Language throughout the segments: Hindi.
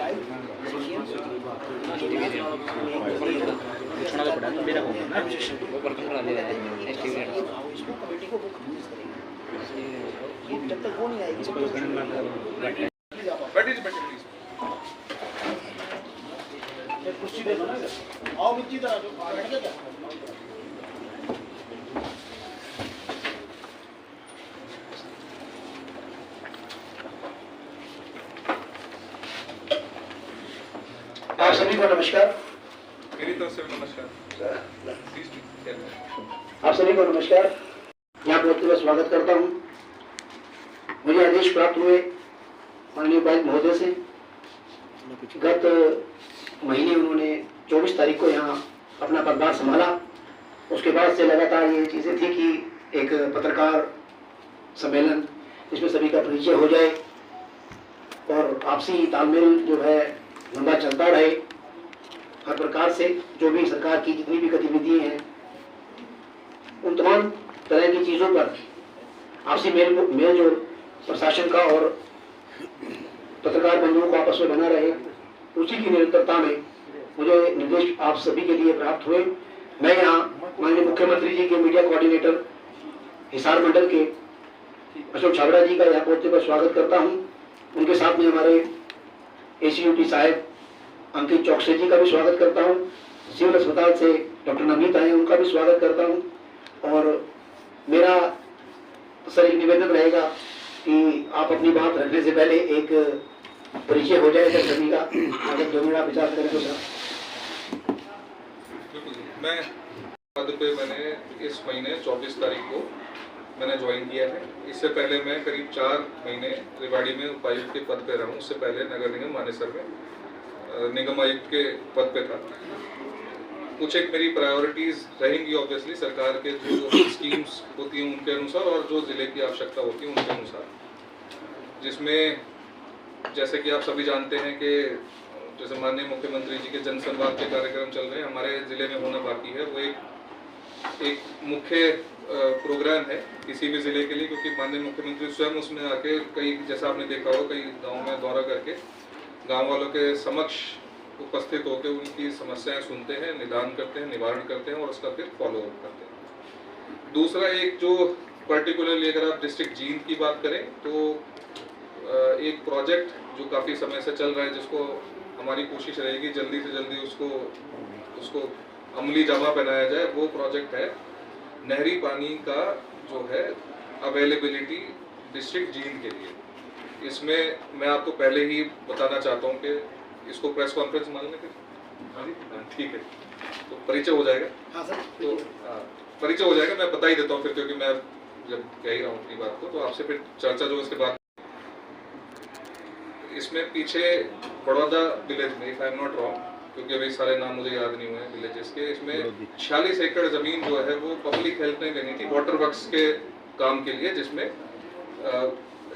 जब तक वो नहीं आएगी कुर्सी दे दो ना, आओ मिट्टी तरह जो बैठ गया क्या? आप सभी को नमस्कार। मेरी तरफ से नमस्कार। आप सभी को नमस्कार। यहाँ बहुत बहुत स्वागत करता हूँ। मुझे आदेश प्राप्त हुए माननीय उपायुक्त महोदय से, गत महीने उन्होंने 24 तारीख को यहाँ अपना पदभार संभाला। उसके बाद से लगातार ये चीज़ें थी कि एक पत्रकार सम्मेलन इसमें सभी का परिचय हो जाए और आपसी तालमेल जो है लंबा चलता रहे। हर प्रकार से जो भी सरकार की जितनी भी गतिविधियाँ हैं उन तमाम तरह की चीज़ों पर आपसी मेल जो प्रशासन का और पत्रकार बंधुओं को आपस में बना रहे, उसी की निरंतरता में मुझे निर्देश आप सभी के लिए प्राप्त हुए। मैं यहाँ माननीय मुख्यमंत्री जी के मीडिया कोऑर्डिनेटर हिसार मंडल के अशोक छाबड़ा जी का यहाँ पहुंचने पर स्वागत करता हूँ। उनके साथ में हमारे ACUT साहब अंकित चौकसे जी का भी स्वागत करता हूँ। सिविल अस्पताल से डॉक्टर नवनीत आए, उनका भी स्वागत करता हूँ। और मेरा सर एक निवेदन रहेगा कि आप अपनी बात रखने से पहले एक परिचय हो जाएगा सभी का, अगर 2 मिनट आप विचार करें तो सर। मैं पद पे मैंने इस महीने 24 तारीख को मैंने ज्वाइन किया है। इससे पहले मैं करीब 4 महीने रेवाड़ी में उपायुक्त के पद पे रहा हूँ। उससे पहले नगर निगम मानेसर में निगम आयुक्त के पद पे था। कुछ एक मेरी प्रायोरिटीज़ रहेंगी ऑब्वियसली सरकार के जो स्कीम्स होती हैं उनके अनुसार और जो ज़िले की आवश्यकता होती है उनके अनुसार, जिसमें जैसे कि आप सभी जानते हैं कि जैसे माननीय मुख्यमंत्री जी के जनसंवाद के कार्यक्रम चल रहे हैं, हमारे ज़िले में होना बाकी है। वो एक मुख्य प्रोग्राम है किसी भी ज़िले के लिए, क्योंकि माननीय मुख्यमंत्री स्वयं उसमें आके कई, जैसा आपने देखा हो, कई गाँव में दौरा करके गाँव वालों के समक्ष उपस्थित होकर उनकी समस्याएं सुनते हैं, निदान करते हैं, निवारण करते हैं और उसका फिर फॉलो अप करते हैं। दूसरा एक जो पर्टिकुलरली अगर आप डिस्ट्रिक्ट जींद की बात करें तो एक प्रोजेक्ट जो काफ़ी समय से चल रहा है, जिसको हमारी कोशिश रहेगी जल्दी से जल्दी उसको अमली जामा पहनाया जाए। वो प्रोजेक्ट है नहरी पानी का जो है अवेलेबिलिटी डिस्ट्रिक्ट जींद के लिए। इसमें मैं आपको पहले ही बताना चाहता हूँ कि इसको प्रेस कॉन्फ्रेंस मान लें, ठीक है, तो परिचय हो जाएगा। हाँ सर, तो परिचय हो जाएगा। मैं बता ही देता हूँ फिर, क्योंकि मैं जब कह ही रहा हूँ अपनी बात को, तो आपसे फिर चर्चा जो इसके बाद। इसमें पीछे बड़ौदा विलेज में, if I am not wrong, क्योंकि अभी सारे नाम मुझे याद नहीं हुए हैं विलेजेस के, इसमें 46 एकड़ जमीन जो है वो पब्लिक हेल्थ ने लेनी थी वाटर वर्क्स के काम के लिए, जिसमें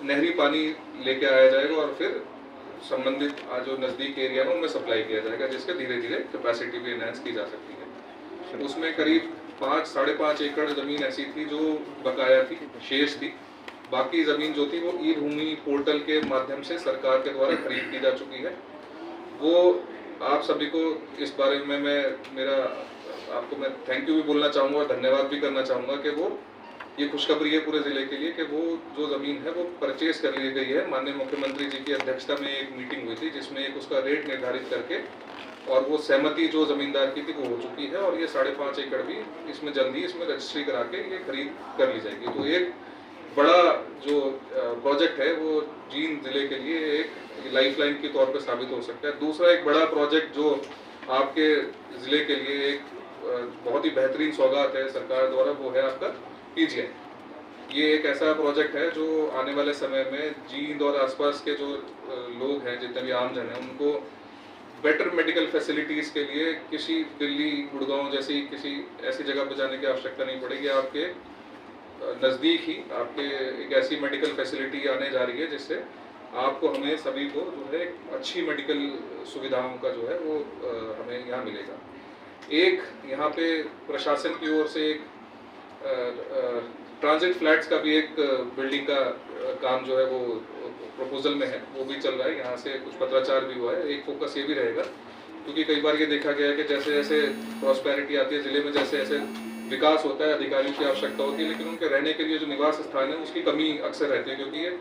नहरी पानी लेके आया जाएगा और फिर संबंधित जो नज़दीक एरिया है उनमें सप्लाई किया जाएगा, जिसके धीरे धीरे कैपेसिटी भी एनहांस की जा सकती है। उसमें करीब 5-5.5 एकड़ ज़मीन ऐसी थी जो बकाया थी, शेष थी। बाकी ज़मीन जो थी वो ई-भूमि पोर्टल के माध्यम से सरकार के द्वारा खरीद की जा चुकी है। वो आप सभी को इस बारे में मैं थैंक यू भी बोलना चाहूँगा और धन्यवाद भी करना चाहूँगा कि वो ये खुशखबरी है पूरे ज़िले के लिए कि वो जो ज़मीन है वो परचेज कर ली गई है। माननीय मुख्यमंत्री जी की अध्यक्षता में एक मीटिंग हुई थी जिसमें एक उसका रेट निर्धारित करके और वो सहमति जो ज़मींदार की थी वो हो चुकी है और ये 5.5 एकड़ भी इसमें जल्दी इसमें रजिस्ट्री करा के ये खरीद कर ली जाएगी। तो एक बड़ा जो प्रोजेक्ट है वो जींद ज़िले के लिए एक लाइफलाइन के तौर पर साबित हो सकता है। दूसरा एक बड़ा प्रोजेक्ट जो आपके ज़िले के लिए एक बहुत ही बेहतरीन सौगात है सरकार द्वारा, वो है आपका PGI। ये एक ऐसा प्रोजेक्ट है जो आने वाले समय में जींद और आसपास के जो लोग हैं, जितने भी आमजन हैं, उनको बेटर मेडिकल फैसिलिटीज़ के लिए किसी दिल्ली, गुड़गांव जैसी किसी ऐसी जगह पर जाने की आवश्यकता नहीं पड़ेगी। आपके नज़दीक ही आपके एक ऐसी मेडिकल फैसिलिटी आने जा रही है जिससे आपको, हमें सभी को जो है एक अच्छी मेडिकल सुविधाओं का जो है वो हमें यहाँ मिलेगा। एक यहाँ पे प्रशासन की ओर से एक ट्रांजिट फ्लैट्स का भी एक बिल्डिंग का काम जो है वो प्रपोजल में है, वो भी चल रहा है। यहाँ से कुछ पत्राचार भी हुआ है। एक फोकस ये भी रहेगा, क्योंकि कई बार ये देखा गया है कि जैसे जैसे प्रॉस्पेरिटी आती है जिले में, जैसे जैसे विकास होता है, अधिकारियों की आवश्यकता होती है, लेकिन उनके रहने के लिए जो निवास स्थान है उसकी कमी अक्सर रहती है, क्योंकि ये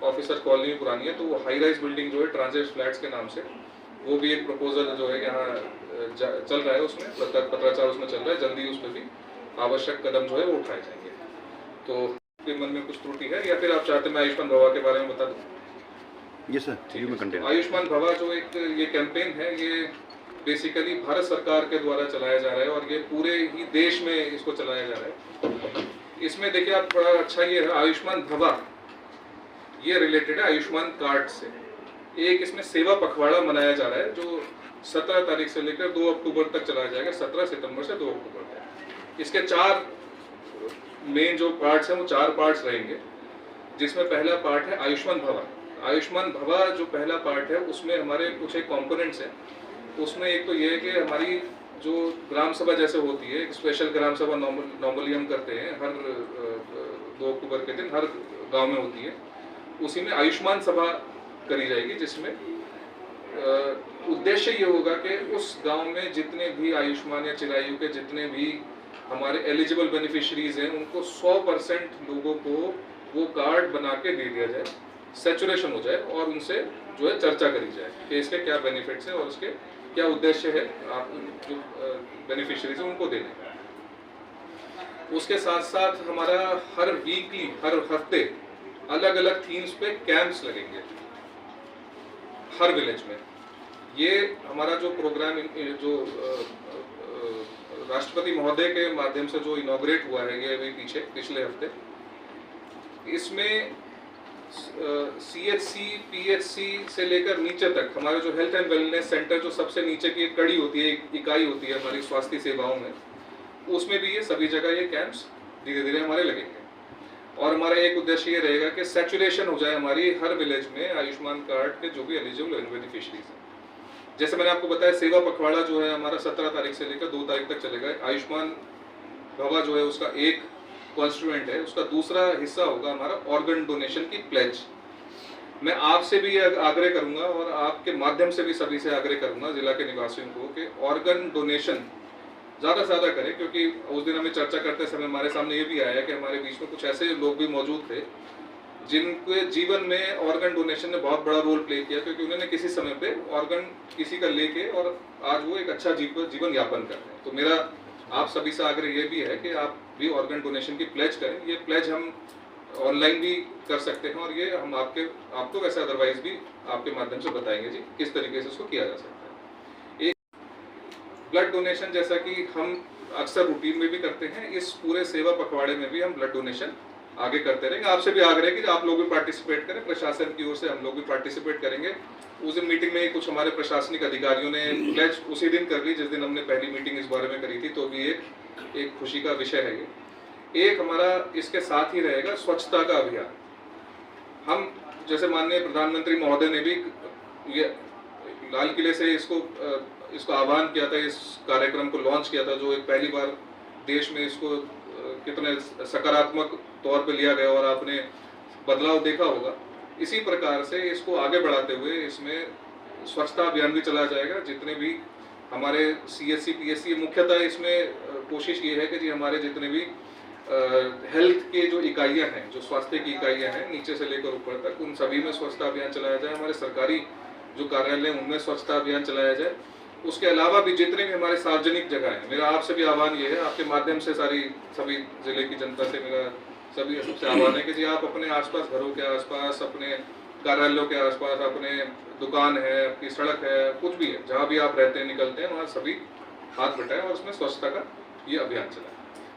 ऑफिसर कॉलोनी पुरानी है। तो वो हाई राइज बिल्डिंग जो है ट्रांजिट फ्लैट्स के नाम से, वो भी एक प्रपोजल जो है यहाँ चल रहा है, उसमें पत्राचार उसमें चल रहा है। जल्दी उस पर भी आवश्यक कदम जो है वो उठाए जाएंगे। तो आपके मन में कुछ त्रुटि है या फिर आप चाहते हैं मैं आयुष्मान भवा के बारे में बता दूं? यस सर, आयुष्मान भवा जो एक ये कैंपेन है, ये बेसिकली भारत सरकार के द्वारा चलाया जा रहा है और ये पूरे ही देश में इसको चलाया जा रहा है। इसमें देखिए आप, बड़ा अच्छा ये है आयुष्मान भवा, ये रिलेटेड है आयुष्मान कार्ड से। एक इसमें सेवा पखवाड़ा मनाया जा रहा है जो 17 तारीख से लेकर 2 अक्टूबर तक चलाया जाएगा, 17 सितंबर से 2 अक्टूबर तक। इसके 4 मेन जो पार्ट्स हैं वो 4 पार्ट्स रहेंगे, जिसमें पहला पार्ट है आयुष्मान भवा। आयुष्मान भवा जो पहला पार्ट है उसमें हमारे कुछ एक कॉम्पोनेंट्स हैं। उसमें एक तो ये है कि हमारी जो ग्राम सभा जैसे होती है, एक स्पेशल ग्राम सभा नॉर्मली हम करते हैं हर 2 अक्टूबर के दिन हर गांव में होती है, उसी में आयुष्मान सभा करी जाएगी, जिसमें उद्देश्य ये होगा कि उस गांव में जितने भी आयुष्मान या चिरायु के जितने भी हमारे एलिजिबल बेनिफिशरीज हैं उनको 100% लोगों को वो कार्ड बना के दे दिया जाए, सैचुरेशन हो जाए और उनसे जो है चर्चा करी जाए कि इसके क्या बेनिफिट्स हैं और इसके क्या उद्देश्य है, आप जो बेनिफिशरीज हैं उनको देने। उसके साथ साथ हमारा हर वीकली, हर हफ्ते अलग अलग थीम्स पे कैंप्स लगेंगे हर विलेज में। ये हमारा जो प्रोग्राम जो राष्ट्रपति महोदय के माध्यम से जो इनॉग्रेट हुआ है ये अभी पिछले हफ्ते, इसमें CHC, PHC से लेकर नीचे तक हमारे जो हेल्थ एंड वेलनेस सेंटर जो सबसे नीचे की एक कड़ी होती है, एक इकाई होती है हमारी स्वास्थ्य सेवाओं में, उसमें भी ये सभी जगह ये कैंप्स धीरे धीरे हमारे लगेंगे। और हमारा एक उद्देश्य ये रहेगा कि सैचुरेशन हो जाए हमारी हर विलेज में आयुष्मान कार्ड के जो भी एलिजिबल बेनिफिशरीज हैं। जैसे मैंने आपको बताया, सेवा पखवाड़ा जो है हमारा 17 तारीख से लेकर 2 तारीख तक चलेगा। आयुष्मान भवा जो है उसका एक कॉन्स्टिट्यूएंट है, उसका दूसरा हिस्सा होगा हमारा ऑर्गन डोनेशन की प्लेज। मैं आपसे भी आग्रह करूंगा और आपके माध्यम से भी सभी से आग्रह करूंगा जिला के निवासियों को कि ऑर्गन डोनेशन ज़्यादा से ज़्यादा करें, क्योंकि उस दिन हमें चर्चा करते समय हमारे सामने ये भी आया कि हमारे बीच में कुछ ऐसे लोग भी मौजूद थे जिनके जीवन में ऑर्गन डोनेशन ने बहुत बड़ा रोल प्ले किया, क्योंकि उन्होंने किसी समय पे ऑर्गन किसी का लेके और आज वो एक अच्छा जीवन यापन कर रहे हैं। तो मेरा आप सभी से आग्रह ये भी है कि आप भी ऑर्गन डोनेशन की प्लेज करें। ये प्लेज हम ऑनलाइन भी कर सकते हैं और ये हम आपको वैसे अदरवाइज भी आपके माध्यम से बताएंगे जी किस तरीके से इसको किया जा सकता है। एक ब्लड डोनेशन जैसा कि हम अक्सर रूटीन में भी करते हैं, इस पूरे सेवा पखवाड़े में भी हम ब्लड डोनेशन आगे करते रहेंगे। आपसे भी आग्रह है कि आप लोग भी पार्टिसिपेट करें, प्रशासन की ओर से हम लोग भी पार्टिसिपेट करेंगे। उस दिन मीटिंग में कुछ हमारे प्रशासनिक अधिकारियों ने प्लेज उसी दिन कर ली जिस दिन हमने पहली मीटिंग इस बारे में करी थी, तो भी एक खुशी का विषय है ये। एक हमारा इसके साथ ही रहेगा स्वच्छता का अभियान। हम जैसे माननीय प्रधानमंत्री महोदय ने भी ये लाल किले से इसको आह्वान किया था, इस कार्यक्रम को लॉन्च किया था, जो एक पहली बार देश में इसको कितने सकारात्मक तौर पे लिया गया और आपने बदलाव देखा होगा। इसी प्रकार से इसको आगे बढ़ाते हुए इसमें स्वच्छता अभियान भी चलाया जाएगा। जितने भी हमारे CHC, PHC, मुख्यतः इसमें कोशिश ये है कि जी हमारे जितने भी हेल्थ के जो इकाइयां हैं, जो स्वास्थ्य की इकाइयां हैं नीचे से लेकर ऊपर तक, उन सभी में स्वच्छता अभियान चलाया जाए। हमारे सरकारी जो कार्यालय हैं उनमें स्वच्छता अभियान चलाया जाए। उसके अलावा भी जितने भी हमारे सार्वजनिक जगह हैं, मेरा आपसे भी आह्वान ये है, आपके माध्यम से सभी जिले की जनता से मेरा सबसे आह्वान है कि जी आप अपने आसपास, घरों के आसपास, अपने कार्यालयों के आसपास, अपने दुकान है, आपकी सड़क है, कुछ भी है, जहाँ भी आप रहते हैं निकलते हैं, वहाँ सभी हाथ बटाएं और उसमें स्वच्छता का ये अभियान चलाएं।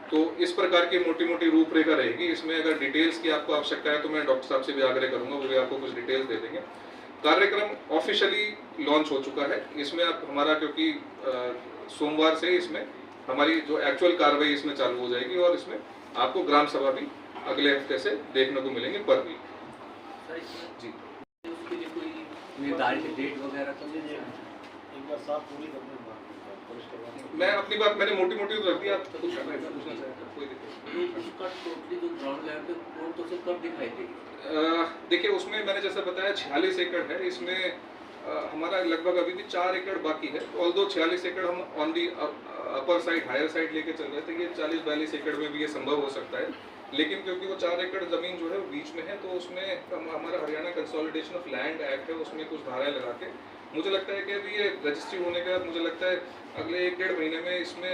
तो इस प्रकार की मोटी मोटी रूपरेखा रहेगी। इसमें अगर डिटेल्स की आपको आवश्यकता है तो मैं डॉक्टर साहब से भी आग्रह करूंगा, वो भी आपको कुछ डिटेल्स दे देंगे। कार्यक्रम ऑफिशियली लॉन्च हो चुका है। इसमें आप हमारा, क्योंकि सोमवार से इसमें हमारी जो एक्चुअल कार्रवाई इसमें चालू हो जाएगी और इसमें आपको ग्राम सभा भी अगले हफ्ते से देखने को मिलेंगे पर वीक। जी, निर्धारित डेट वगैरह तो मैं अपनी बात मैंने मोटी मोटी तो रख दी, आप कुछ पूछना चाहते हैं कोई दिक्कत नहीं। उसका टोटली जो ग्राउंड लेवल पे फ्लोर तो से कब दिखाई देगी? देखिए उसमें मैंने जैसा बताया 46 एकड़ है, इसमें हमारा लगभग अभी भी 4 एकड़ बाकी है। ऑल्दो 46 एकड़ हम on the upper side higher side लेके चल रहे थे, ये 40-42 एकड़ में भी ये संभव हो सकता है, लेकिन क्योंकि वो 4 एकड़ जमीन जो है वो बीच में है, तो उसमें हमारा Haryana consolidation of land act है, उसमें कुछ धाराएं लगा के मुझे लगता है कि अभी ये रजिस्ट्री होने के बाद मुझे लगता है अगले 1-1.5 महीने में इसमें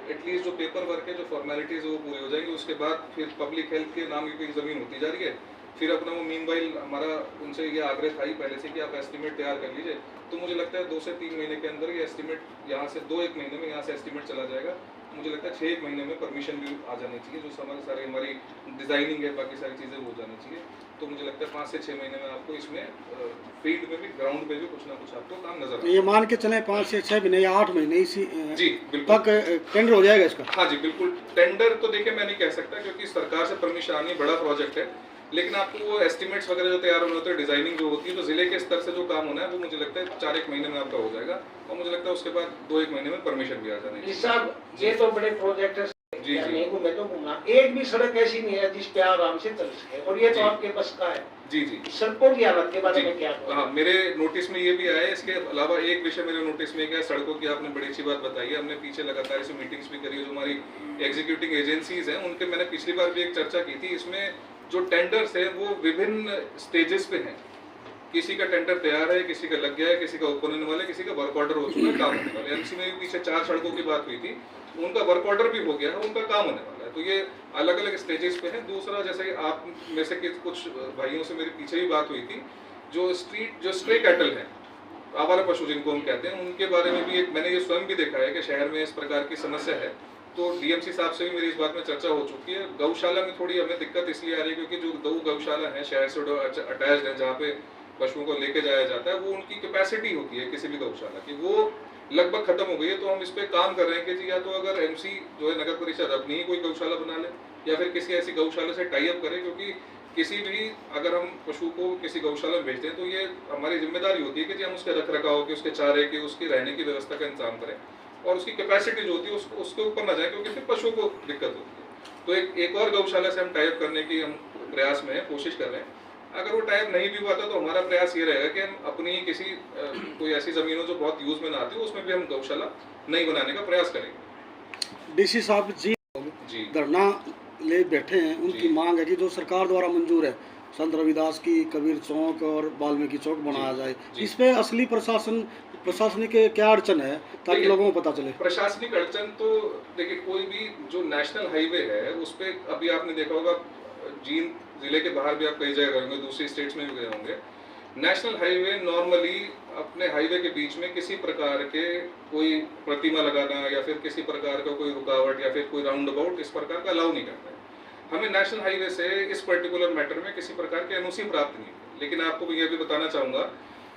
एटलीस्ट जो पेपर वर्क है, जो फॉर्मेलिटीज़ है वो पूरी हो जाएंगी। उसके बाद फिर पब्लिक हेल्थ के नाम की कोई ज़मीन होती जा रही है, फिर अपना वो मीनवाइल हमारा उनसे ये आग्रह था ही पहले से कि आप एस्टीमेट तैयार कर लीजिए, तो मुझे लगता है 2 से 3 महीने के अंदर ये एस्टीमेट यहाँ से 2-1 महीने में यहाँ से एस्टीमेट चला जाएगा। मुझे लगता है 6-1 महीने में परमिशन भी आ जानी चाहिए, जो हमारी डिज़ाइनिंग है, बाकी सारी चीज़ें हो जानी चाहिए। तो मुझे लगता है 5 से 6 महीने में आपको इसमें फील्ड में भी ग्राउंड पे भी कुछ ना कुछ आपको काम नजर ये मान के चले 5 से 6 महीने या 8 महीने इसी जी बिल्कुल तक टेंडर हो जाएगा इसका। हाँ जी बिल्कुल। टेंडर तो देखिए मैं नहीं कह सकता क्योंकि सरकार से परमिशन आनी, बड़ा प्रोजेक्ट है, लेकिन आपको वो एस्टिमेट्स वगैरह जो तैयार होने होते हैं, डिजाइनिंग जो होती है, तो जिले के स्तर से जो काम होना है वो मुझे लगता है 4-1 महीने में आपका हो जाएगा, और मुझे लगता है उसके बाद 2-1 महीने में परमिशन भी आ जाने जी साहब, ये तो बड़े प्रोजेक्ट है, जी जी नहीं घूमे तो घूमना, एक भी सड़क ऐसी नहीं है जिस पे आराम से चल सके, और ये तो जी। आपके बस का है। जी जी सड़कों की हालत के बारे जी। में क्या कहोगे? हाँ, मेरे नोटिस में ये भी आया है। इसके अलावा एक विषय मेरे नोटिस में क्या है, सड़कों की आपने बड़ी अच्छी बात बताई है। हमने पीछे लगातार इसे मीटिंग्स भी करी है, जो हमारी एग्जीक्यूटिंग एजेंसीज हैं उनके मैंने पिछली बार भी एक चर्चा की थी। इसमें जो टेंडर्स है वो विभिन्न स्टेजेस पे हैं, किसी का टेंडर तैयार है, किसी का लग गया है, किसी का ओपन होने वाला है, किसी का वर्क ऑर्डर हो चुका है, काम होने वाला है। एमसी में भी पीछे 4 सड़कों की बात हुई थी, उनका वर्क ऑर्डर भी हो गया है, उनका काम होने वाला है। तो ये अलग अलग स्टेजेस पे है। दूसरा, जैसे आप में से कुछ भाइयों से मेरे पीछे ही बात हुई थी, जो स्ट्रे कैटल है, आवारा पशु जिनको हम कहते हैं, उनके बारे में भी मैंने ये स्वयं भी देखा है कि शहर में इस प्रकार की समस्या है। तो डीएमसी साहब से भी मेरी इस बात में चर्चा हो चुकी है। गौशाला में थोड़ी हमें दिक्कत इसलिए आ रही है क्योंकि जो 2 गौशाला है शहर से अटैच्ड है, जहाँ पे पशुओं को लेके जाया जाता है, वो उनकी कैपेसिटी होती है किसी भी गौशाला की, वो लगभग खत्म हो गई है। तो हम इस पे काम कर रहे हैं कि जी या तो अगर एमसी जो है नगर परिषद अपनी ही कोई गौशाला बना ले, या फिर किसी ऐसी गौशाला से टाई अप करे, क्योंकि किसी भी अगर हम पशु को किसी गौशाला में भेजते हैं तो ये हमारी जिम्मेदारी होती है कि जी हम उसके रख रखाव के, उसके चारे के, उसकी रहने की व्यवस्था का इंतजाम करें, और उसकी कैपेसिटी जो होती है उसके ऊपर ना जाए, क्योंकि फिर पशुओं को दिक्कत होती है। तो एक और गौशाला से हम टाई अप करने की हम प्रयास में कोशिश कर रहे हैं। अगर वो टाइप नहीं भी हुआ था तो हमारा प्रयास ये रहेगा कि हम अपनी किसी कोई ऐसी जमीनों जो बहुत यूज में ना आती हो उसमें भी हम गौशाला नहीं बनाने का प्रयास करेंगे। डीसी साहब जी जी धरना ले बैठे हैं, उनकी जी। मांग है कि जो सरकार द्वारा मंजूर है संत रविदास की कबीर चौक और वाल्मीकि चौक बनाया जाए, जी। इस पे असली प्रशासनिक क्या अड़चन है ताकि देखिए, लोगों को पता चले। प्रशासनिक अड़चन तो देखिए, कोई भी जो नेशनल हाईवे है उस पे अभी आपने देखा होगा, जींद जिले के बाहर भी आप कई जगह गए होंगे, दूसरी स्टेट्स में भी गए होंगे, नेशनल हाईवे नॉर्मली अपने हाईवे के बीच में किसी प्रकार के कोई प्रतिमा लगाना या फिर किसी प्रकार का कोई रुकावट या फिर कोई राउंड अबाउट इस प्रकार का अलाउ नहीं करता है। हमें नेशनल हाईवे से इस पर्टिकुलर मैटर में किसी प्रकार की एनओसी प्राप्त नहीं हुई। लेकिन आपको मैं ये भी बताना चाहूँगा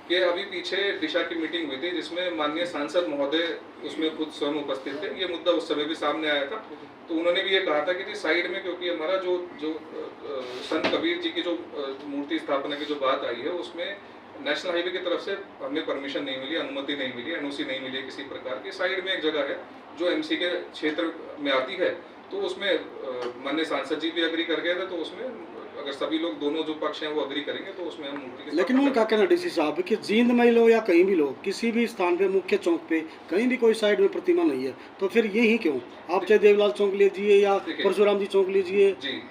कि अभी पीछे दिशा की मीटिंग हुई थी जिसमें माननीय सांसद महोदय उसमें खुद स्वयं उपस्थित थे। ये मुद्दा उस समय भी सामने आया था, तो उन्होंने भी ये कहा था कि जी साइड में, क्योंकि हमारा जो संत कबीर जी की जो मूर्ति स्थापना की जो बात आई है उसमें नेशनल हाईवे की तरफ से हमें परमिशन नहीं मिली, अनुमति नहीं मिली, एनओसी नहीं मिली किसी प्रकार की। साइड में एक जगह है जो एमसी के क्षेत्र में आती है, तो उसमें माननीय सांसद जी भी अग्री कर गए थे। तो उसमें अगर सभी लोग, दोनों जो पक्ष हैं वो अग्री करेंगे तो उसमें हम मूर्ति, लेकिन उनका कहना डीसी साहब कि जींद में लो या कहीं भी लो, किसी भी स्थान पे मुख्य चौक पे कहीं भी कोई साइड में प्रतिमा नहीं है, तो फिर ये ही क्यों? आप चाहे देवलाल चौक लीजिए या परशुराम जी चौक लीजिए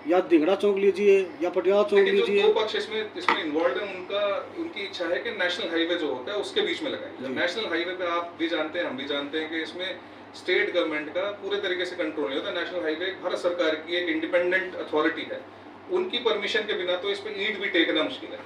या धिंगड़ा चौक लीजिए या पटियाला चौक लीजिए, दो पक्ष इसमें इन्वॉल्व है। उनकी इच्छा है कि नेशनल हाईवे जो होता है उसके बीच में लगाए। नेशनल हाईवे पे आप भी जानते हैं, हम भी जानते हैं कि इसमें स्टेट गवर्नमेंट का पूरे तरीके से कंट्रोल नहीं होता। नेशनल हाईवे भारत सरकार की एक इंडिपेंडेंट अथॉरिटी है, उनकी परमिशन के बिना तो इस पे लीड भी टेकना मुश्किल है।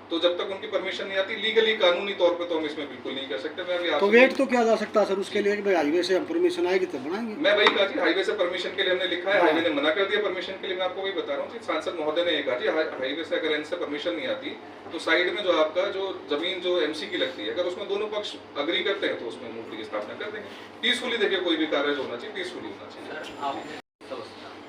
तो जब तक उनकी परमिशन नहीं आती लीगली, कानूनी तौर पे, तो हम इसमें बिल्कुल नहीं कर सकते। मैं अभी तो वेट तो किया जा सकता है सर उसके लिए कि भाई हाईवे से हम परमिशन आएगी तो बनाएंगे। मैं वही कहा जी, हाईवे से परमिशन के लिए हमने लिखा है, हाईवे ने मना कर दिया परमिशन के लिए। मैं आपको वही बता रहा हूँ, सांसद महोदय ने ये कहा जी हाईवे से अगर इनसे परमिशन नहीं आती तो साइड में जो आपका जो जमीन जो एमसी की लगती है, अगर उसमें दोनों पक्ष अग्री करते हैं तो उसमें मूर्ति की स्थापना कर देंगे। पीसफुली, देखिए कोई भी कार्य जो होना चाहिए पीसफुली होना चाहिए।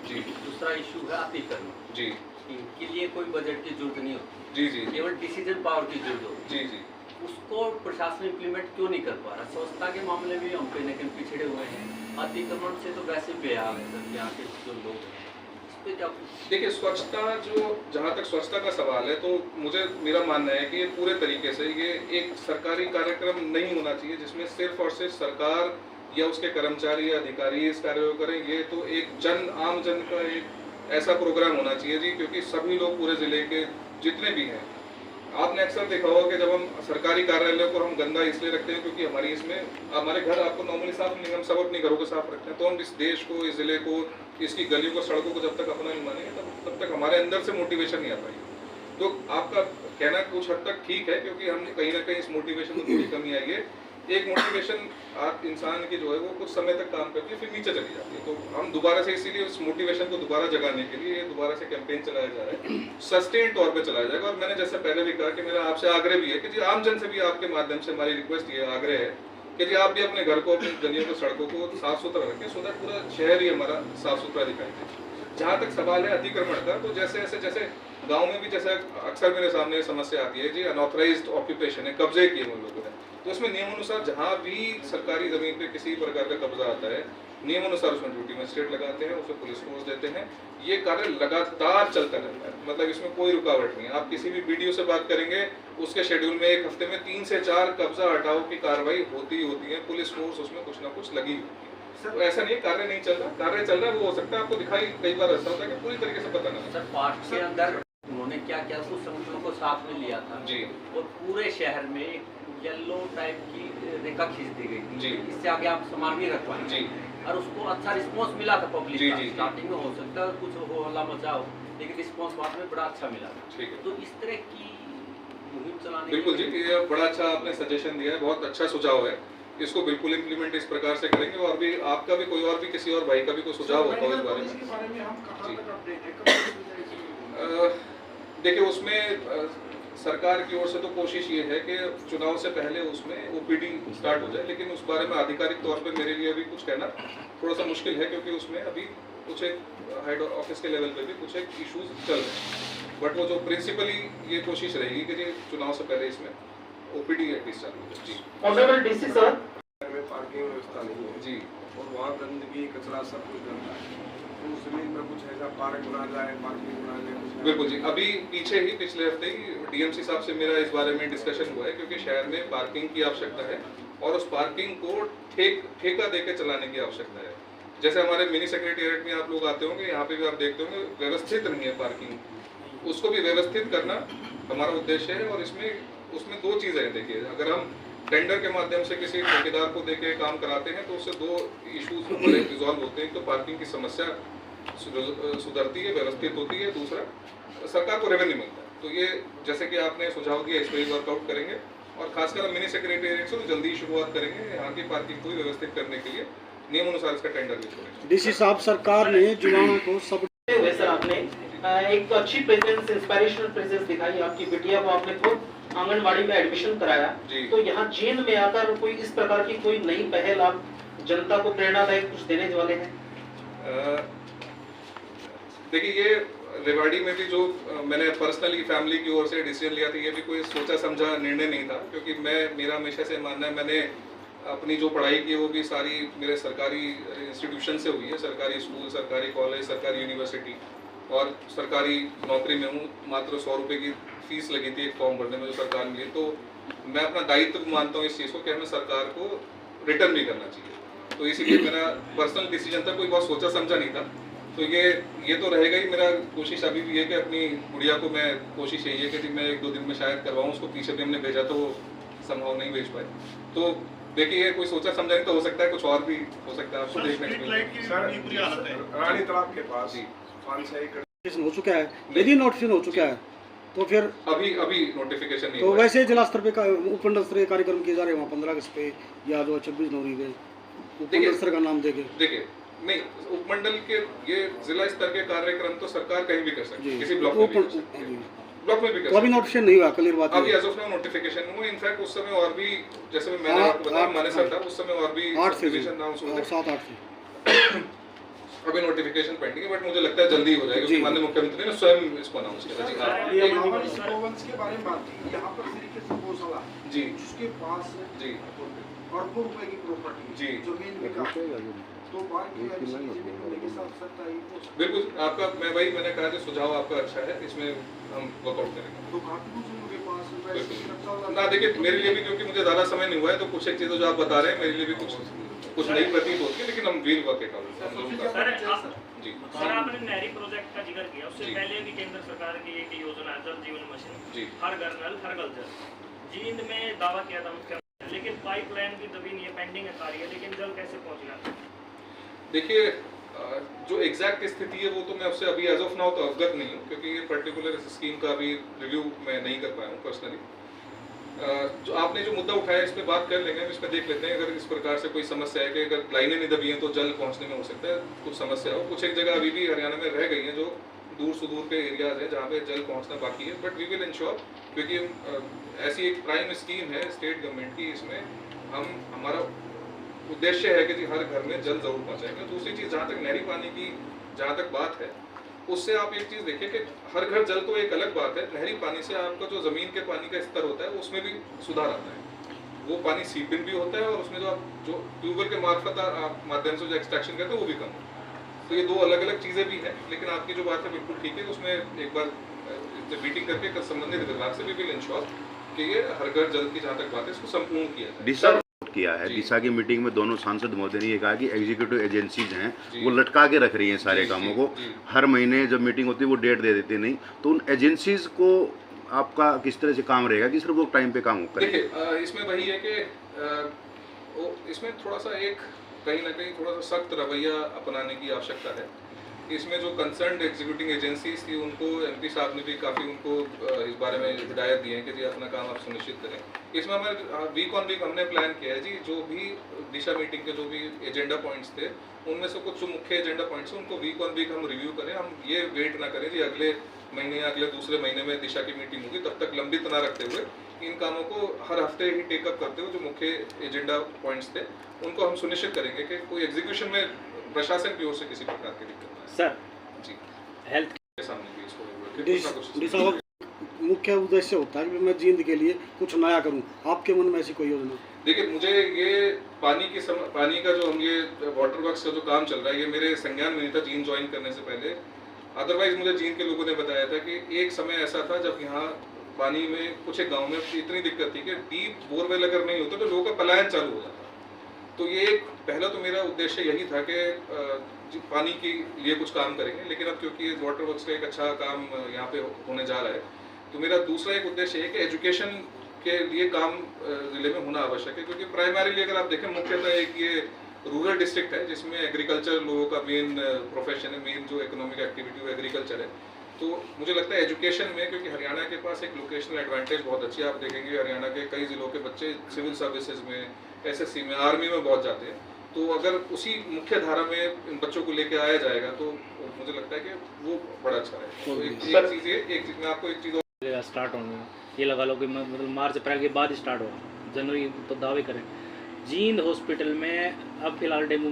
जी। दूसरा इशू है अतिक्रमण जी, इनके लिए कोई बजट की जरूरत नहीं होती, जी जी केवल डिसीजन पावर की जरूरत होती जी जी। उसको प्रशासन इम्प्लीमेंट क्यों नहीं कर पा रहा? स्वच्छता के मामले में हम कहीं ना कहीं पिछड़े हुए हैं, अतिक्रमण से तो वैसे बेहाल है सर यहाँ के जो लोग हैं। इस पे क्या? देखिए, स्वच्छता जहाँ तक स्वच्छता का सवाल है तो मेरा मानना है कि ये पूरे तरीके से ये एक सरकारी कार्यक्रम नहीं होना चाहिए जिसमें सिर्फ और सिर्फ सरकार या उसके कर्मचारी या अधिकारी इस कार्य को करें। ये तो एक आम जन का एक ऐसा प्रोग्राम होना चाहिए जी, क्योंकि सभी लोग पूरे जिले के जितने भी हैं, आपने अक्सर देखा होगा कि जब हम सरकारी कार्यालयों को हम गंदा इसलिए रखते हैं क्योंकि हमारे घर आपको नॉर्मली साफ नहीं, हम सब अपने घरों को साफ रखते हैं। तो हम इस देश को, इस जिले को, इसकी गलियों को, सड़कों को जब तक अपना नहीं मानेंगे तब तक हमारे अंदर से मोटिवेशन नहीं आ पाएगी। तो आपका कहना कुछ हद तक ठीक है, क्योंकि हम कहीं ना कहीं इस मोटिवेशन में थोड़ी कमी आई है। एक मोटिवेशन इंसान की जो है वो कुछ समय तक काम करती है, फिर नीचे चली जाती है। तो हम दोबारा से इसीलिए उस मोटिवेशन को दोबारा जगाने के लिए दोबारा से कैंपेन चलाया जा रहा है, सस्टेन तौर पे चलाया जाएगा। और मैंने जैसे पहले भी कहा कि मेरा आपसे आग्रह भी है कि जी आम जन से भी आपके माध्यम से हमारी रिक्वेस्ट ये आग्रह है कि जी आप भी अपने घर को, अपनी गलियों को, सड़कों को साफ सुथरा रखें, सो दैट पूरा शहर ही हमारा साफ सुथरा दिखाई दे। जहाँ तक सवाल है अतिक्रमण का, तो जैसे गाँव में भी जैसे अक्सर मेरे सामने समस्या आती है जी, अनऑथराइज्ड ऑक्यूपेशन है, कब्जे किए हुए लोगों ने। तो उसमें नियमानुसार जहाँ भी सरकारी जमीन पे किसी प्रकार का कब्जा आता है, नियमानुसार उसमें ड्यूटी मजिस्ट्रेट लगाते हैं, उसमें पुलिस फोर्स देते हैं। ये कार्य लगातार चलता रहता है, मतलब इसमें कोई रुकावट नहीं है। आप किसी भी वीडियो से बात करेंगे, उसके शेड्यूल में एक हफ्ते में 3 से 4 कब्जा हटाओ की कार्रवाई होती है। पुलिस फोर्स उसमें कुछ ना कुछ लगी होती है। तो ऐसा नहीं कार्य नहीं चल रहा, कार्य चल रहा है। वो हो सकता है आपको दिखाई कई बार ऐसा होता है कि पूरी तरीके से पता नहीं। सर पार्क के अंदर उन्होंने क्या क्या कुछ समुद्रों को साथ में लिया था जी, और पूरे शहर में येलो टाइप की रेखा खींच दी गई थी जी, इससे आगे आप सामान भी रखवाएं जी, और उसको अच्छा रिस्पॉन्स मिला था पब्लिक जी, का। जी, स्टार्टिंग में हो सकता है कुछ हो हल्ला मचा हो, लेकिन रिस्पॉन्स बाद में बड़ा अच्छा मिला था। ठीक है। तो इस तरह की मुहिम चलाने बिल्कुल जी, ये बड़ा अच्छा आपने सजेशन दिया है, बहुत अच्छा सुझाव है। इसको बिल्कुल इम्प्लीमेंट इस प्रकार से करेंगे। और भी आपका भी कोई और भी किसी और भाई का भी कोई सुझाव होता हो इस बारे में? देखिए, उसमें सरकार की ओर से तो कोशिश ये है कि चुनाव से पहले उसमें ओपीडी स्टार्ट हो जाए, लेकिन उस बारे में आधिकारिक तौर पे मेरे लिए अभी कुछ कहना थोड़ा सा मुश्किल है, क्योंकि उसमें अभी कुछ एक हेड ऑफिस के लेवल पे भी कुछ एक इश्यूज चल रहे हैं। बट वो जो प्रिंसिपली ये कोशिश रहेगी कि जी चुनाव से पहले इसमें ओपीडी एटलीस्ट चालू हो जाए। जी, ऑनरेबल डीसी सर, में पार्किंग व्यवस्था नहीं है जी, और वहाँ गंदगी, कचरा सब कुछ गंदा है। तो उस जमीन पर कुछ ऐसा पार्क बना जाए, पार्किंग बना जाए, कुछ बिल्कुल जी। अभी पिछले हफ्ते ही डीएमसी साहब से मेरा इस बारे में डिस्कशन हुआ है, क्योंकि शहर में पार्किंग की आवश्यकता है और उस पार्किंग को ठेका देके चलाने की आवश्यकता है। जैसे हमारे मिनी सेक्रेटेरिएट में आप लोग आते होंगे, यहाँ पे भी आप देखते होंगे व्यवस्थित नहीं है पार्किंग, उसको भी व्यवस्थित करना हमारा उद्देश्य है। और उसमें 2 चीज़ें हैं। देखिए, अगर हम टेंडर के माध्यम से किसी ठेकेदार को देके काम कराते हैं तो उससे 2 इश्यूज बड़े रिजॉल्व होते हैं। तो पार्किंग की समस्या सुधरती है, व्यवस्थित होती है, दूसरा सरकार को रेवेन्यू मिलता है। तो ये जैसे कि आपने सुझाव दिया, इस पर ही वर्कआउट करेंगे और खासकर मिनी सेक्रेटेरिएट से तो जल्दी शुरुआत करेंगे यहाँ की पार्किंग को व्यवस्थित करने के लिए। नियम अनुसार इसका टेंडर भी छोड़ेंगे। डीसी साहब, सरकार ने जुबानों को सब हुए सर, आपने एक अच्छी प्रेजेंस, इंस्पिरेशनल प्रेजेंस दिखाई। आपकी बिटिया को आपने खुद आंगनबाड़ी में एडमिशन कराया, तो यहाँ जींद में आकर कोई इस प्रकार की कोई नई पहल आप जनता को प्रेरणादायक कुछ देने वाले हैं? देखिए, ये रेवाड़ी में भी जो मैंने पर्सनली फैमिली की ओर से डिसीजन लिया था, ये भी कोई सोचा समझा निर्णय नहीं था, क्योंकि मेरा हमेशा से मानना है, मैंने अपनी जो पढ़ाई की है वो भी सारी मेरे सरकारी इंस्टीट्यूशन से हुई है। सरकारी स्कूल, सरकारी कॉलेज, सरकारी यूनिवर्सिटी और सरकारी नौकरी में हूँ। मात्र 100 रुपये की फीस लगी थी एक फॉर्म भरने में जो सरकार मिली। तो मैं अपना दायित्व मानता हूँ इस चीज़ को कि हमें सरकार को रिटर्न भी करना चाहिए। तो इसीलिए मेरा पर्सनल डिसीजन था, कोई बहुत सोचा समझा नहीं था। तो ये तो रहेगा ही। मेरा कोशिश अभी भी है कि अपनी गुड़िया को मैं कोशिश यही है कि मैं 1-2 दिन में शायद करवाऊँ। उसको पीछे भी हमने भेजा तो वो संभव नहीं भेज पाए। तो देखिए, कोई सोचा समझा नहीं, तो हो सकता है कुछ और भी हो सकता है। आपको देखने को रानी तालाब के पास 5-6 एकड़ हो चुका है, यदि नोटिफिकेशन हो चुका है तो फिर अभी नोटिफिकेशन नहीं तो हुआ है। वैसे जिला स्तर पे उपमंडल स्तरीय कार्यक्रम किए जा रहे हैं वहाँ 15 अगस्त पे या जो 26 जनवरी पे उपमंडल स्तर का नाम देके। देखिए, नहीं, उपमंडल के ये जिला स्तर के कार्यक्रम तो सरकार कहीं भी कर सकती है, किसी ब्लॉक में भी कर सकती है, ब्लॉक में भी कर तो अभी नोटिफिकेशन नहीं हुआ, क्लियर बात अभी एज ऑफ नाउ नोटिफिकेशन हुआ। इनफैक्ट उस समय और भी, जैसे मैंने आपको बताया मानेसर था, उस समय और भी 8 से डिवीजन अनाउंस हुए थे। 7-8 से अभी नोटिफिकेशन पेंडिंग है, बट मुझे लगता है जल्दी हो जाएगा, क्योंकि माननीय मुख्यमंत्री ने स्वयं इसको अनाउंस किया। जी, के बारे में बात की, यहाँ पर तरीके से वो गौशाला जी जिसके पास जी अरबों रुपए की प्रॉपर्टी जी। जमीन विकास तो बाकी ऐसी जमीन होने की आवश्यकता ही हो सकती बिल्कुल आपका मैंने कहा कि सुझाव आपका अच्छा है, इसमें हम वर्कआउट करेंगे। है। तो काफी कुछ उनके पास पैसे की रक्षा वाला ना देखिए, मेरे लिए भी क्योंकि मुझे ज़्यादा समय नहीं हुआ है, तो कुछ एक चीज़ें जो आप बता रहे हैं मेरे लिए भी कुछ नई प्रतीत होती है, लेकिन हम वील वर्क इट आउट हम लोग का। जी सर, आपने नहरी प्रोजेक्ट का जिक्र किया, उससे जी। पहले भी केंद्र सरकार की एक योजना है जल जीवन मिशन, जी हर घर नल हर घर जल। जींद में दावा किया था मुख्यमंत्री, लेकिन पाइपलाइन की दबी नहीं है, पेंडिंग है कार्य, लेकिन जल कैसे पहुंचेगा? देखिए, जो एग्जैक्ट स्थिति है वो तो मैं उससे अभी एज ऑफ नाउ तो अवगत नहीं हूँ, क्योंकि ये पर्टिकुलर इस स्कीम का अभी रिव्यू मैं नहीं कर पाया हूँ पर्सनली। जो आपने जो मुद्दा उठाया इस पर बात कर लेंगे, हम इस पर देख लेते हैं। अगर इस प्रकार से कोई समस्या है कि अगर लाइनें नहीं दबी हैं तो जल पहुंचने में हो सकता है कुछ समस्या हो। कुछ एक जगह अभी भी हरियाणा में रह गई हैं जो दूर सुदूर के एरियाज हैं जहाँ पे जल पहुंचना बाकी है, बट वी विल इंश्योर, क्योंकि ऐसी एक प्राइम स्कीम है स्टेट गवर्नमेंट की, इसमें हमारा उद्देश्य है कि जी हर घर में जल जरूर पहुंचाएंगे। दूसरी चीज़, जहाँ तक नहरी पानी की जहाँ तक बात है, उससे आप एक चीज़ देखिए कि हर घर जल तो एक अलग बात है, नहरी पानी से आपका जो ज़मीन के पानी का स्तर होता है उसमें भी सुधार आता है। वो पानी सीप इन भी होता है और उसमें जो ट्यूबवेल के माध्यम से जो एक्सट्रैक्शन करते हैं वो भी कम होता है। तो ये दो अलग अलग चीज़ें भी हैं, लेकिन आपकी जो बात है बिल्कुल ठीक है। उसमें एक बार मीटिंग करके संबंधित विभाग से भी विल इंश्योर कि ये हर घर जल की जहाँ तक बात है इसको संपूर्ण किया जाए। दिशा किया है। जी। दिशा की मीटिंग में दोनों सांसद महोदय ने ये कहा कि एग्जीक्यूटिव एजेंसीज हैं जी। वो लटका के रख रही हैं सारे जी, कामों जी, को। जी। हर महीने जब मीटिंग होती है वो डेट दे देती नहीं, तो उन एजेंसीज को आपका किस तरह से काम रहेगा कि सिर्फ वो टाइम पे काम करें? देखिए, इसमें वही है कि इसमें थोड़ा सा एक कहीं ना कहीं थोड़ा सा सख्त रवैया अपनाने की आवश्यकता है। इसमें जो कंसर्न्ड एग्जीक्यूटिंग एजेंसीज थी उनको एमपी साहब ने भी काफ़ी उनको इस बारे में हिदायत दी है कि जी अपना काम आप सुनिश्चित करें। इसमें हमारे वीक ऑन वीक हमने प्लान किया है जी, जो भी दिशा मीटिंग के जो भी एजेंडा पॉइंट्स थे उनमें से कुछ जो मुख्य एजेंडा पॉइंट्स हैं उनको वीक ऑन वीक हम रिव्यू करें। हम ये वेट ना करें जी अगले महीने या अगले दूसरे महीने में दिशा की मीटिंग होगी, तब तक लंबित ना रखते हुए इन कामों को हर हफ्ते ही टेकअप करते हुए जो मुख्य एजेंडा पॉइंट्स थे उनको हम सुनिश्चित करेंगे कि कोई एग्जीक्यूशन में प्रशासन की ओर से किसी प्रकार की दिक्कत ना आए। सर, जी हेल्थ के सामने भी इसको कुछ ना कुछ दिशा का मुख्य उद्देश्य होता है कि मैं जींद के लिए कुछ नया करूं। आपके मन में ऐसी कोई योजना? देखिए, मुझे ये पानी का जो हम ये वाटर वर्क्स का जो काम चल रहा है ये मेरे संज्ञान में नहीं था जींद ज्वाइन करने से पहले। अदरवाइज मुझे जींद के लोगों ने बताया था कि एक समय ऐसा था जब यहाँ पानी में कुछ एक गांव में इतनी दिक्कत थी कि डीप बोरवेल अगर नहीं होते तो लोगों का पलायन चालू हो जाता। तो ये एक पहला तो मेरा उद्देश्य यही था कि पानी के लिए कुछ काम करेंगे, लेकिन अब क्योंकि वाटर वर्क्स का एक अच्छा काम यहाँ पे होने जा रहा है तो मेरा दूसरा एक उद्देश्य है कि एजुकेशन के लिए काम ज़िले में होना आवश्यक है, क्योंकि प्राइमरीली अगर आप देखें मुख्यतः एक ये रूरल डिस्ट्रिक्ट है जिसमें एग्रीकल्चर लोगों का मेन प्रोफेशन है, मेन जो इकोनॉमिक एक्टिविटी वो एग्रीकल्चर है। तो मुझे लगता है एजुकेशन में, क्योंकि हरियाणा के पास एक लोकेशनल एडवांटेज बहुत अच्छी है, आप देखेंगे हरियाणा के कई ज़िलों के बच्चे सिविल सर्विसेज में, एसएससी में, आर्मी में बहुत जाते हैं। तो अगर उसी मुख्य धारा में इन बच्चों को लेके आया जाएगा तो मुझे लगता है कि वो बड़ा अच्छा है। तो एक चीज़ मैं आपको एक चीज़ स्टार्ट होने ये लगा लो कि मतलब मार्च अप्रैल के बाद स्टार्ट होगा, जनवरी तो दावे करें। जींद हॉस्पिटल में अब फिलहाल डेंगू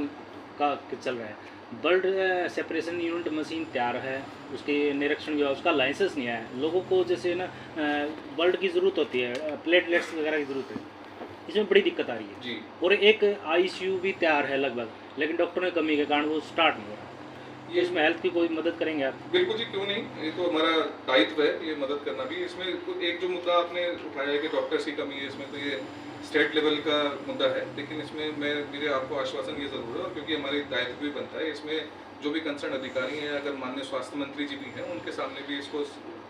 का चल रहा है, ब्लड सेपरेशन यूनिट मशीन तैयार है, उसके निरीक्षण हुआ, उसका लाइसेंस नहीं आया। लोगों को जैसे ना ब्लड की ज़रूरत होती है, प्लेटलेट्स वगैरह की ज़रूरत है, इसमें बड़ी दिक्कत आ रही है जी। और एक आईसीयू भी तैयार है लगभग, लेकिन डॉक्टरों की कमी के कारण वो स्टार्ट नहीं हो रहा। ये इसमें हेल्थ की कोई मदद करेंगे आप? बिल्कुल जी, क्यों नहीं, ये तो हमारा दायित्व है ये मदद करना भी। इसमें एक जो मुद्दा आपने उठाया है कि डॉक्टर्स की कमी है, इसमें तो ये स्टेट लेवल का मुद्दा है, लेकिन इसमें मेरे आपको आश्वासन ये ज़रूर है, क्योंकि हमारी दायित्व भी बनता है। इसमें जो भी कंसर्न अधिकारी हैं, अगर माननीय स्वास्थ्य मंत्री जी भी हैं, उनके सामने भी इसको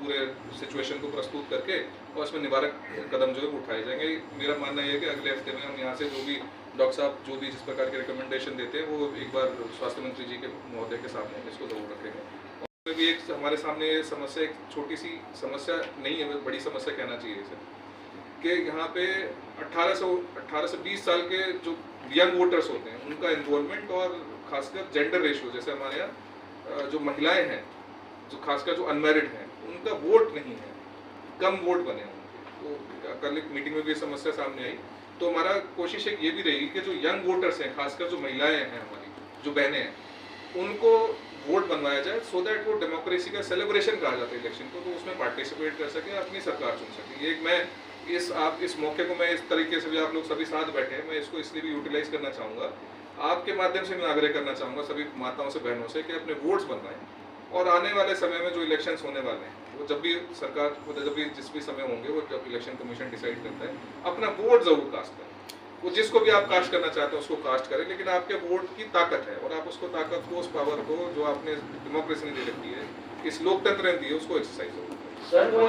पूरे सिचुएशन को प्रस्तुत करके और इसमें निवारक कदम जो है उठाए जाएंगे। मेरा मानना ये है कि अगले हफ्ते में हम यहाँ से जो भी डॉक्टर साहब जो भी जिस प्रकार के रिकमेंडेशन देते हैं वो एक बार स्वास्थ्य मंत्री जी के महोदय के सामने इसको जरूर रखेंगे। और उसमें भी एक हमारे सामने समस्या, एक छोटी सी समस्या नहीं है, बड़ी समस्या कहना चाहिए इसे, कि यहाँ पे 18 से 20 साल के जो यंग वोटर्स होते हैं उनका इन्वॉल्वमेंट और खासकर जेंडर रेशियो, जैसे हमारे यहाँ जो महिलाएं हैं, जो खासकर जो अनमैरिड हैं, उनका वोट नहीं है, कम वोट बने उनके। तो कल एक मीटिंग में भी ये समस्या सामने आई। तो हमारा कोशिश एक ये भी रहेगी कि जो यंग वोटर्स हैं, खासकर जो महिलाएं हैं, हमारी जो बहनें हैं, उनको वोट बनवाया जाए, सो दैट वो डेमोक्रेसी का सेलिब्रेशन कहा जाता है इलेक्शन को, तो उसमें पार्टिसिपेट कर सके, अपनी सरकार चुन सके। ये मैं इस मौके को मैं इस तरीके से भी, आप लोग सभी साथ बैठे हैं, मैं इसको इसलिए भी यूटिलाइज करना चाहूँगा, आपके माध्यम से मैं आग्रह करना चाहूँगा सभी माताओं से, बहनों से, कि अपने वोट्स बनवाएं और आने वाले समय में जो इलेक्शंस होने वाले हैं, वो जब भी सरकार, जब भी जिस भी समय होंगे, वो जब इलेक्शन कमीशन डिसाइड करता है, अपना वोट जरूर कास्ट करें। वो जिसको भी आप कास्ट करना चाहते हैं उसको कास्ट करें, लेकिन आपके वोट की ताकत है और आप उसको ताकत को, उस पावर को जो आपने डेमोक्रेसी ने दे रखी है, इस लोकतंत्र ने दी है, उसको एक्सरसाइज करें। सर वो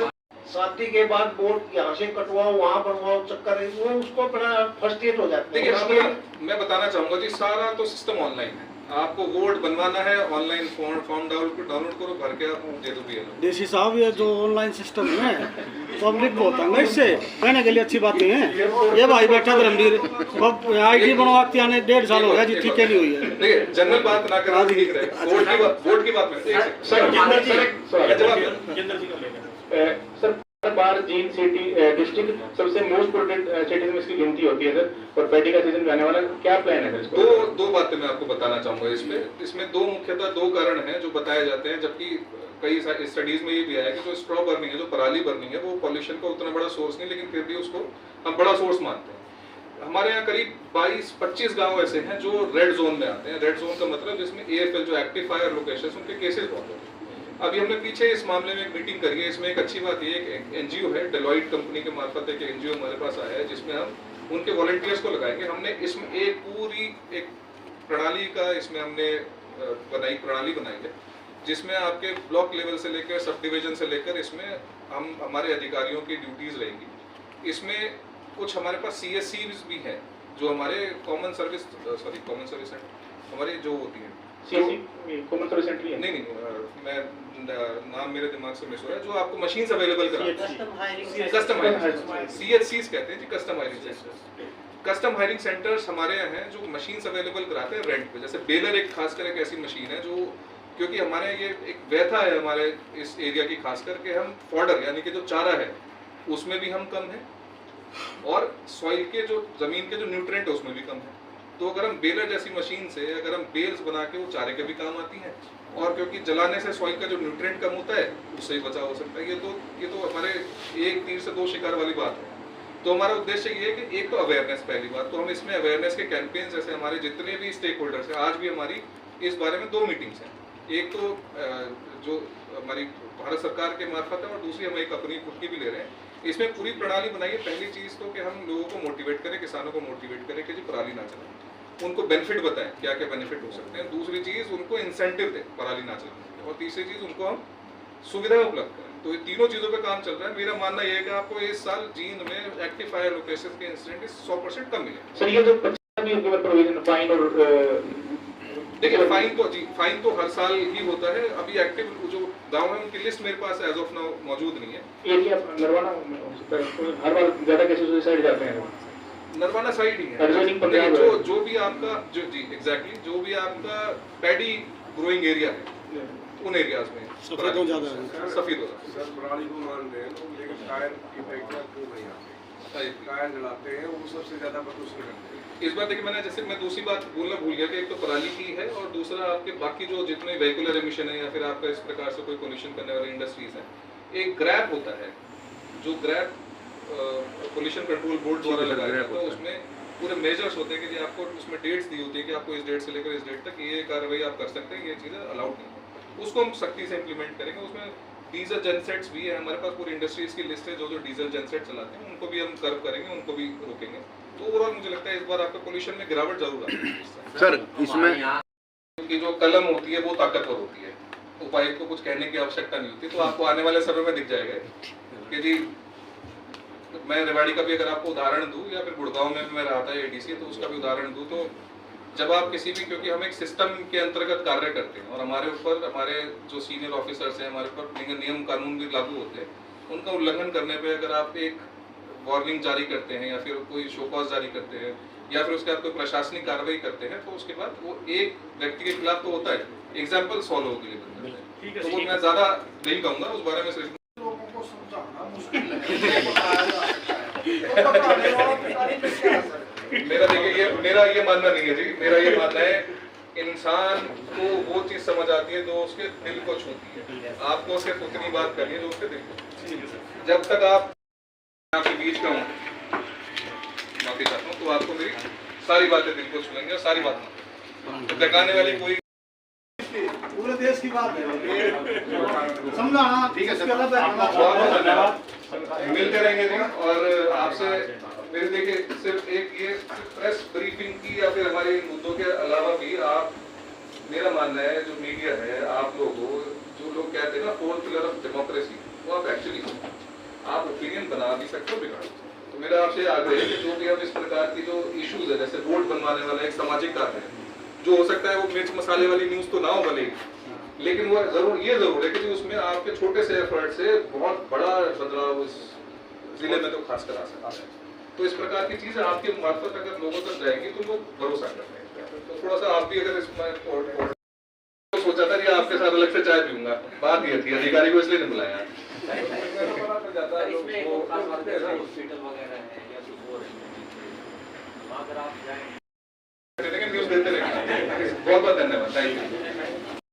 शादी के बाद वोट यहाँ से कटवाओ वहाँ बनवाओ चक्कर है, वो उसको अपना फर्स्ट्रेट हो जाता है। देखिए, मैं बताना चाहूंगा जी, सारा तो सिस्टम ऑनलाइन है। आपको वोट बनवाना है, ऑनलाइन फॉर्म डाउनलोड करो, भर के आप दे दो BLO। देसी साहब, ये जो ऑनलाइन सिस्टम है पब्लिक बहुत है ना, इससे कहने के लिए अच्छी बातें हैं। ये भाई बैठा धर्मवीर ID बनवाते आने 1.5 साल हो गया जी, ठीक है नहीं हुई है। देखिए, जनरल बात ना करें, ठीक रहेगा। वोट की बात में सर हर बार जींद सिटी डिस्ट्रिक्ट सबसे मोस्ट प्रोटेक्टेड सिटीज में इसकी गिनती होती है सर, और पैडी का सीजन भी आने वाला, क्या प्लान है सर? दो बातें मैं आपको बताना चाहूंगा इसमें दो मुख्यतः 2 कारण हैं जो बताए जाते हैं, जबकि कई स्टडीज में ये भी आया कि जो स्ट्रॉ बर्निंग है, जो पराली बर्निंग है, वो पॉल्यूशन का उतना बड़ा सोर्स नहीं, लेकिन फिर भी उसको हम बड़ा सोर्स मानते हैं। हमारे यहाँ करीब 22-25 गांव ऐसे हैं जो रेड जोन में आते हैं। रेड जोन का मतलब जिसमें AFL जो एक्टिव फायर लोकेशन, उनके केसेस बहुत होते हैं। अभी हमने पीछे इस मामले में एक मीटिंग करी है। इसमें एक अच्छी बात ये है कि NGO है, डेलॉइट कंपनी के मार्फत एक NGO हमारे पास आया है, जिसमें हम उनके वॉलंटियर्स को लगाएंगे। हमने इसमें एक पूरी प्रणाली का इसमें हमने प्रणाली बनाई है, जिसमें आपके ब्लॉक लेवल से लेकर सब डिवीजन से लेकर इसमें हम हमारे अधिकारियों की ड्यूटीज रहेंगी। इसमें कुछ हमारे पास CSCs भी हैं जो हमारे कॉमन सर्विस सेंटर, हमारी जो होती है कॉमन सर्विस सेंटर है? नहीं, मैं नाम मेरे दिमाग से मिस हो रहा है, जो आपको मशीन्स अवेलेबल कराते हैं, कस्टम हायरिंग CHCs कहते हैं जी, custom hiring centres. Custom hiring centres हमारे यहाँ हैं जो मशीन्स अवेलेबल कराते हैं रेंट पे। जैसे बेलर एक खासकर एक ऐसी मशीन है जो, क्योंकि हमारे ये एक व्यथा है हमारे इस एरिया की, खासकर के हम फॉडर यानी कि जो चारा है उसमें भी हम कम है, और सॉइल के जो जमीन के जो न्यूट्रिएंट है उसमें भी कम है। तो अगर हम बेलर जैसी मशीन से अगर हम बेल्स बना के, वो चारे के भी काम आती हैं, और क्योंकि जलाने से सॉइल का जो न्यूट्रिएंट कम होता है उससे ही बचाव हो सकता है। ये तो हमारे एक तीर से 2 शिकार वाली बात है। तो हमारा उद्देश्य ये है कि एक तो अवेयरनेस, पहली बात तो हम इसमें अवेयरनेस के कैंपेन्स, जैसे हमारे जितने भी स्टेक होल्डर्स हैं, आज भी हमारी इस बारे में 2 मीटिंग्स हैं। एक तो जो हमारी भारत सरकार के मार्फत है, और दूसरी हम एक अपनी खुद की भी ले रहे हैं। इसमें पूरी प्रणाली बनाई है। पहली चीज़ तो कि हम लोगों को मोटिवेट करें, किसानों को मोटिवेट करें कि जी पराली ना चलाएं, उनको बेनिफिट बताएं क्या क्या बेनिफिट हो सकते हैं। दूसरी चीज़ उनको इंसेंटिव दें पराली ना चलाने के, और तीसरी चीज़ उनको हम सुविधाएं उपलब्ध करें। तो ये तीनों चीज़ों पे काम चल रहा है। मेरा मानना यह है कि आपको इस साल जींद में एक्टिव फायर लोकेशन के इंसिडेंट 100% कम मिले। सर ये जो प्रोविजन फाइन और देखिए, फाइन तो हर साल ही होता है। अभी एक्टिव जो गांव है उनकी लिस्ट मेरे पास एज ऑफ नाउ मौजूद नहीं है। ये क्या नरवाना हर बार ज्यादा केसेस सुसाइड जाते हैं? नरवाना साइड ही है। जो भी आपका जो भी आपका पैडी ग्रोइंग एरिया है, उन एरियाज में सफेद हो जाता है। सफेद हो जाता सर पराली को मान रहे हैं लोग, लेकिन टायर की फैक्ट्री क्यों नहीं आते? है। टायर जलाते हैं, वो सबसे ज्यादा प्रदूषण करते हैं। इस बार देखिए, मैं दूसरी बात बोलना भूल गया कि एक तो पराली की है, और दूसरा आपके बाकी जो जितने वेहिकुलर एमिशन है या फिर आपका इस प्रकार से कोई पोल्यूशन करने वाली इंडस्ट्रीज है। एक ग्रैप होता है, जो ग्रैप पोल्यूशन कंट्रोल बोर्ड द्वारा लगाया जाता है। उसमें पूरे मेजर्स होते हैं कि जी आपको उसमें डेट्स दी होती है कि आपको इस डेट से लेकर इस डेट तक ये कार्रवाई आप कर सकते हैं, ये चीज़ें अलाउड नहीं है। उसको हम सख्ती से इम्प्लीमेंट करेंगे। उसमें डीजल जेनसेट्स भी है हमारे पास, पूरी इंडस्ट्रीज की लिस्ट है जो डीजल जेनसेट चलाते हैं, उनको भी हम कर्व करेंगे, उनको भी रोकेंगे। तो ओवरऑल मुझे लगता है इस बार आपका पोल्यूशन में गिरावट जरूर आएगी। सर इसमें क्योंकि जो कलम होती है वो ताकतवर होती है, उपायुक्त को कुछ कहने की आवश्यकता नहीं होती। तो आपको आने वाले समय में दिख जाएगा कि जी, मैं रेवाड़ी का भी अगर आपको उदाहरण दूं, या फिर गुड़गांव में मैं रहा था ADC, तो उसका भी उदाहरण दूं, तो जब आप किसी भी, क्योंकि हम एक सिस्टम के अंतर्गत कार्य करते हैं और हमारे ऊपर हमारे जो सीनियर ऑफिसर्स हैं, हमारे ऊपर नियम कानून भी लागू होते हैं, उनका उल्लंघन करने पे अगर आप एक वार्निंग जारी करते हैं या फिर कोई शो कॉज जारी करते हैं या फिर उसके बाद कोई प्रशासनिक कार्रवाई करते हैं, तो उसके बाद वो एक व्यक्ति के खिलाफ तो होता है, एग्जाम्पल सॉल्व के लिए बन जाता है। तो वो मैं ज्यादा नहीं कहूँगा उस बारे में, सिर्फ लोगों को समझाना मुश्किल है। मेरा ये मानना नहीं है जी। मेरा ये मानना है इंसान को वो चीज समझ आती है जो उसके दिल को छूती है। आपको सिर्फ उतनी बात करनी है जो उसके दिल को। जब तक आप आपके बीच का हूँ, माफी चाहता हूँ, तो आपको मेरी सारी बातें दिल को छूएंगी और सारी बातें तो डकाने वाली कोई पूरे देश की बात है, समझा? हाँ ठीक है सर, बहुत बहुत धन्यवाद, मिलते रहेंगे जी। और आपसे मेरे देखिए सिर्फ एक ये प्रेस ब्रीफिंग की या फिर हमारे मुद्दों के अलावा भी आप, मेरा मानना है जो मीडिया है, आप लोगों जो लोग कहते हैं ना फोर्थ पिलर ऑफ डेमोक्रेसी, वो आप एक्चुअली आप ओपिनियन बना भी सकते हो, बिगाड़ सकते हो। तो मेरा आपसे आग्रह है कि जो भी अब इस प्रकार की जो इश्यूज है, जैसे वोट बनवाने वाला एक सामाजिक कार्य है, जो हो सकता है वो मिर्च मसाले वाली न्यूज तो ना हो बनेगी, लेकिन वो जरूर है कि उसमें आपके छोटे से एफर्ट से बहुत बड़ा बदलाव इस जिले में तो खासकर आ सकता है। तो इस प्रकार की चीजें आपके मार्फत अगर लोगों तक जाएंगी तो लोग भरोसा करते हैं। तो थोड़ा सा आप भी अगर इसमें तो सोचा था कि आपके साथ अलग से चाय पीऊंगा, बात ये थी, अधिकारी को इसलिए नहीं बुलाया। इसमें एक और खास बात है, हॉस्पिटल वगैरह है या कुछ और है, वहाँ अगर आप जाएं न्यूज देते रहेंगे। बहुत बहुत धन्यवाद, थैंक यू।